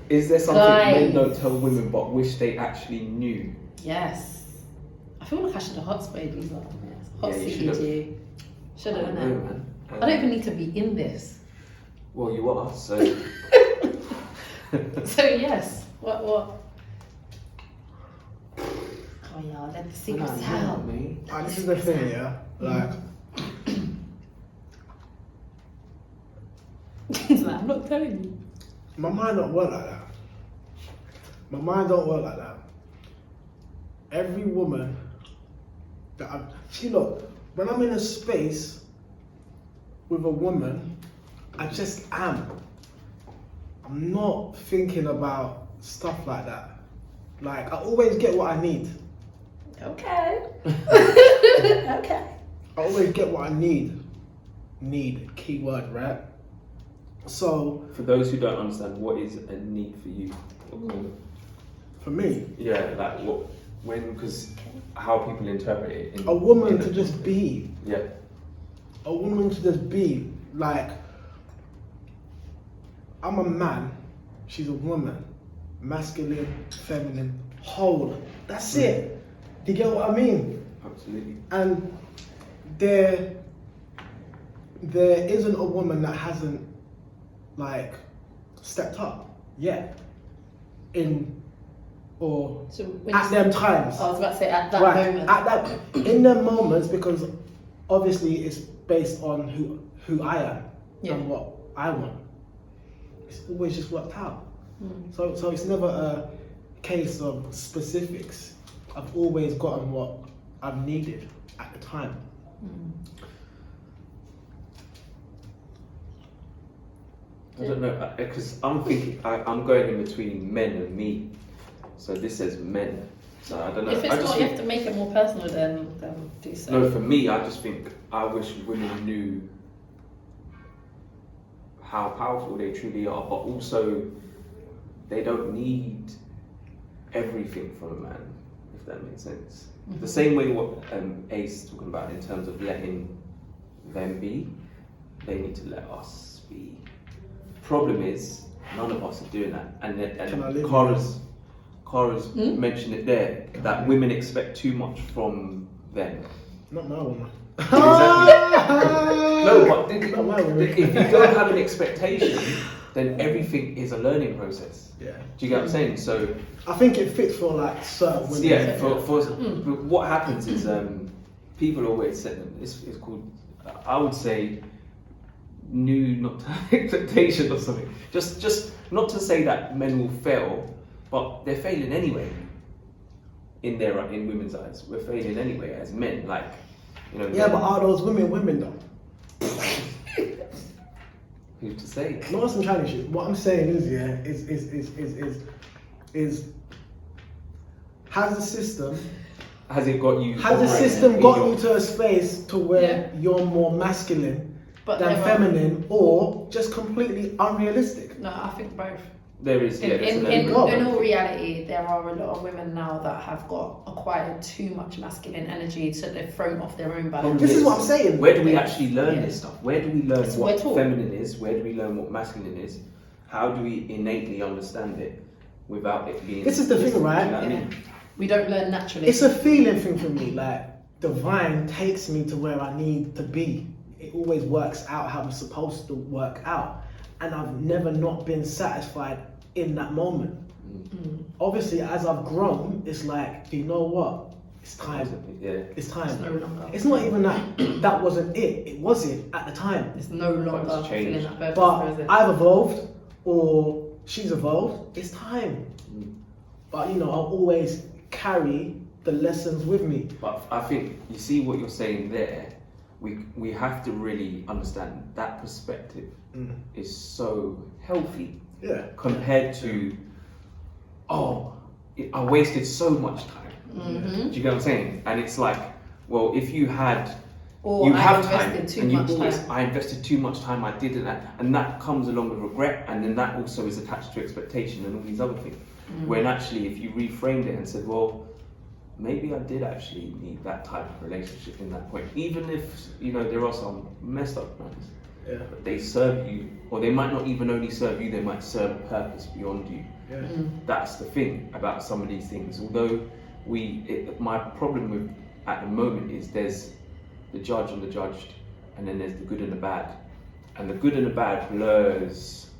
Is there something Guys. men don't tell women but wish they actually knew? Yes. I feel like I should have hot sprayed these lot. Hot Yeah, you seated should've. you. Should I have, don't innit? know, man. I don't even need to be in this. Well, you are, so. So yes. What? Oh yeah, let the secrets out. Me. This is the thing, yeah. Like, He's like, I'm not telling you. my mind don't work like that. My mind don't work like that. Every woman that see, look, when I'm in a space with a woman, I just am. I'm not thinking about stuff like that. Like, I always get what I need. Okay. Okay. I always get what I need. Need, keyword, right? So, For those who don't understand, what is a need for you? for me, Yeah, like what, when, because how people interpret it. a woman to just be. Yeah. A woman to just be. Like, I'm a man, she's a woman. Masculine, feminine, whole. That's it. Do you get what I mean? Absolutely. And there isn't a woman that hasn't, like, stepped up yet. So when At them times. I was about to say at that Right, moment. at that, in them moments, because obviously it's based on who I am and what I want. It's always just worked out. So it's never a case of specifics. I've always gotten what I've needed at the time. I don't know, because I'm thinking, I'm going in between men and me. So this says men. So I don't know. If I it's just not, you think, have to make it more personal, then do so. no, for me, I just think I wish women knew how powerful they truly are, but also they don't need everything from a man, if that makes sense. The same way what Ace is talking about in terms of letting them be, they need to let us be. Problem is, none of us are doing that, and Can I live Cara's mentioned it there, that women expect too much from them. Not my woman. Exactly. No, but Not my woman. if you don't have an expectation, then everything is a learning process. Yeah. Do you get what I'm saying? So I think it fits for like certain women. yeah, for what happens is people always set them. It's called, I would say, new not to have expectation or something. Just not to say that men will fail, but they're failing anyway. In women's eyes, we're failing anyway as men. Like, you know. Yeah, but are those women though? Who's to say? Not what I'm trying to shoot. What I'm saying is, yeah, is has the system Has it got you? has the operating system in got your- you to a space to where you're more masculine But than there are- feminine, or just completely unrealistic? No, I think both. There is, yeah. there's an In element. all reality, there are a lot of women now that have acquired too much masculine energy, so they've thrown off their own balance. This is what I'm saying. Where do we actually learn Yeah. this stuff? Where do we learn It's what we're taught. feminine is? Where do we learn what masculine is? How do we innately understand it without it being? This is the thing, do you right? know what I Yeah. mean? We don't learn naturally. It's a feeling thing for me. Like, divine takes me to where I need to be. It always works out how it's supposed to work out, and I've never not been satisfied in that moment. Obviously, as I've grown, it's like, you know what? It's time. Yeah. It's time. It's no longer. It's not even that that wasn't it. It was it at the time. It's no longer But it's changed. feeling that purpose. But is it? I've evolved, or she's evolved. It's time. But you know, I'll always carry the lessons with me. But I think you see what you're saying there. We have to really understand that perspective is so healthy Yeah. compared to, I wasted so much time. Do you get what I'm saying? And it's like, well, if you had, Or you I have time, invested too and you much always, time. I invested too much time, I didn't, and that comes along with regret, and then that also is attached to expectation and all these other things. When actually, if you reframed it and said, well, maybe I did actually need that type of relationship in that point, even if, you know, there are some messed up ones. Yeah. but they serve you, or they might not even only serve you, they might serve a purpose beyond you. Yeah. That's the thing about some of these things. Although my problem with at the moment is there's the judge and the judged, and then there's the good and the bad, and the good and the bad blurs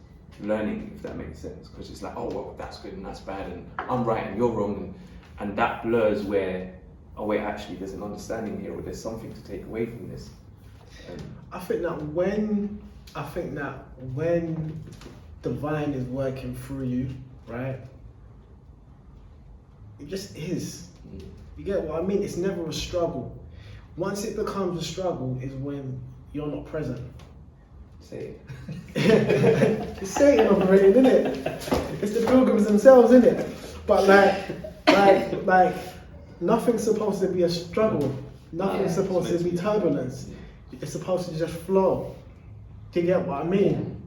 learning, if that makes sense, because it's like, oh well, that's good and that's bad, and I'm right and you're wrong, and that blurs where, oh wait, actually there's an understanding here, or there's something to take away from this. I think that when divine is working through you, right? It just is. You get what I mean? It's never a struggle. Once it becomes a struggle is when you're not present. Say it. It's Satan operating, isn't it? It's the pilgrims themselves, isn't it? But like nothing's supposed to be a struggle. Nothing's supposed to be turbulence. It's supposed to just flow. Do you get what I mean?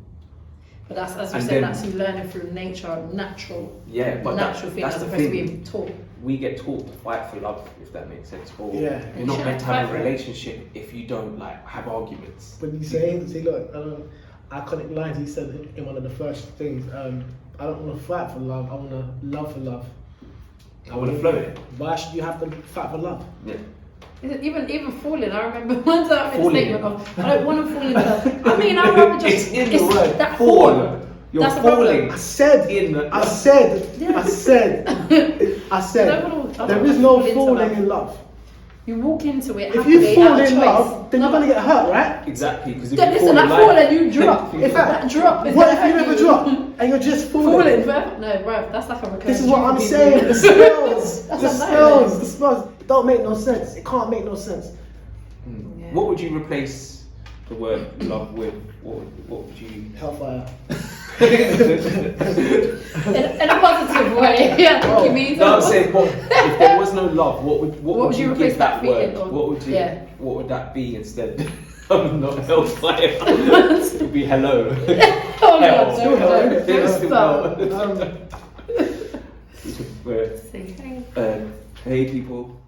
But that's, as you And said, then- that's you learning through nature, natural. Yeah, but natural thing that's as the opposed to thing. being taught. We get taught to fight for love, if that makes sense. Or Yeah. you're not You meant to shouldn't have fight a for it. relationship if you don't like have arguments. When you say, look, iconic lines he said in one of the first things, I don't want to fight for love, I want to love for love. I want to flow it. Why should you have to fight for love? Yeah. Even falling, I remember one time I made a Falling. statement of, I don't want to fall in love. I mean, I'd rather just... It's in the word that fall. fall. You're That's the problem. falling. I said, In the- I said, Yeah. I said, I said, I don't wanna there is no fall into falling love. in love. You walk into it If happily, you fall out of in choice. love, then you're No, going to get hurt, right? Exactly, because if Then you listen, fall in that fall life- and you drop. In fact, That drop is what gonna if you hurt never drop and you're just falling? Falling, bro? No, bro, that's like a recurring This is what I'm dream. saying. The spells, That's the a spells, the spells don't make no sense. It can't make no sense. Mm. Yeah. What would you replace the word love with? What would you? Hellfire. in a positive way. Yeah, Oh. you mean? No, I'm saying, if there was no love, what would you you replace give that that word? feeling on? What would you? Yeah. What would that be instead? Not hellfire. It would be hello. Oh, Hell. God, Still no, hell, no, innit? It's still no. hell. Um, We should, Say, hey. hey people,